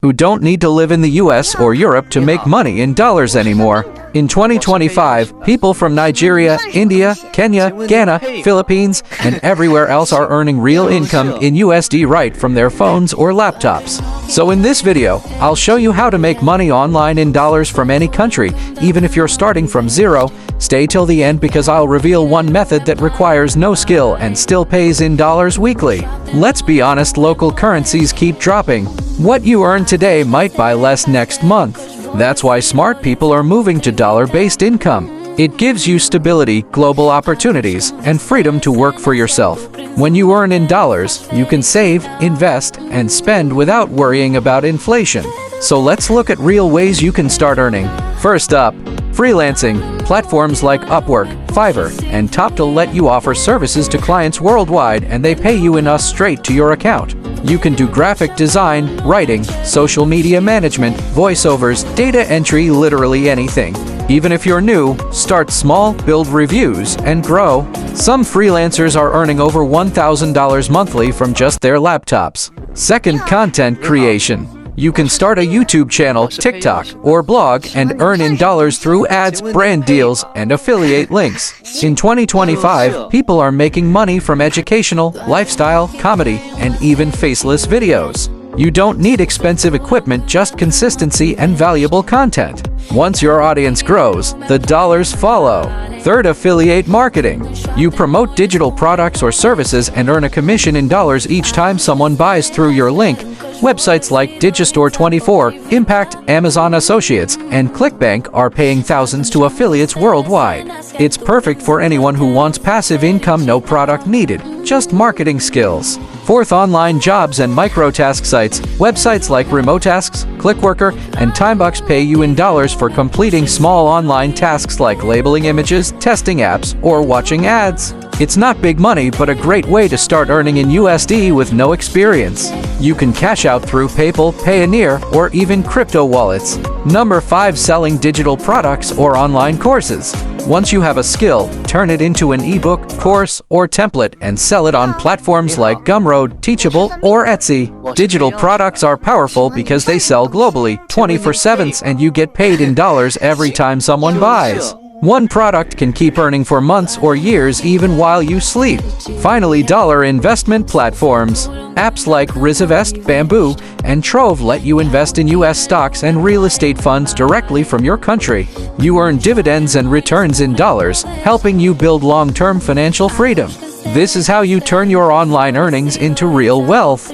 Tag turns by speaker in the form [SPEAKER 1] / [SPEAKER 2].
[SPEAKER 1] who don't need to live in the US or Europe to make money in dollars anymore. In 2025, people from Nigeria, India, Kenya, Ghana, Philippines, and everywhere else are earning real income in USD right from their phones or laptops. So in this video, I'll show you how to make money online in dollars from any country, even if you're starting from zero. Stay till the end because I'll reveal one method that requires no skill and still pays in dollars weekly. Let's be honest, local currencies keep dropping. What you earn today might buy less next month. That's why smart people are moving to dollar-based income. It gives you stability, global opportunities, and freedom to work for yourself. When you earn in dollars, you can save, invest, and spend without worrying about inflation. So let's look at real ways you can start earning. First up, freelancing. Platforms like Upwork, Fiverr, and Toptal let you offer services to clients worldwide, and they pay you in US straight to your account. You can do graphic design, writing, social media management, voiceovers, data entry, literally anything. Even if you're new, start small, build reviews, and grow. Some freelancers are earning over $1,000 monthly from just their laptops. Second, content creation. You can start a YouTube channel, TikTok, or blog and earn in dollars through ads, brand deals, and affiliate links. In 2025, people are making money from educational, lifestyle, comedy, and even faceless videos. You don't need expensive equipment, just consistency and valuable content. Once your audience grows, the dollars follow. Third, affiliate marketing. You promote digital products or services and earn a commission in dollars each time someone buys through your link. Websites like Digistore24, Impact, Amazon Associates, and ClickBank are paying thousands to affiliates worldwide. It's perfect for anyone who wants passive income, no product needed, just marketing skills. Fourth, online jobs and microtask sites. Websites like Remotasks, Clickworker, and Timebox pay you in dollars for completing small online tasks like labeling images, testing apps, or watching ads. It's not big money, but a great way to start earning in USD with no experience. You can cash out through PayPal, Payoneer, or even crypto wallets. Number 5, selling digital products or online courses. Once you have a skill, turn it into an ebook, course, or template and sell it on platforms like Gumroad, Teachable, or Etsy. Digital products are powerful because they sell globally, 24/7, and you get paid in dollars every time someone buys. One product can keep earning for months or years even while you sleep. Finally, dollar investment platforms. Apps like Rizvest, Bamboo, and Trove let you invest in US stocks and real estate funds directly from your country. You earn dividends and returns in dollars, helping you build long-term financial freedom. This is how you turn your online earnings into real wealth.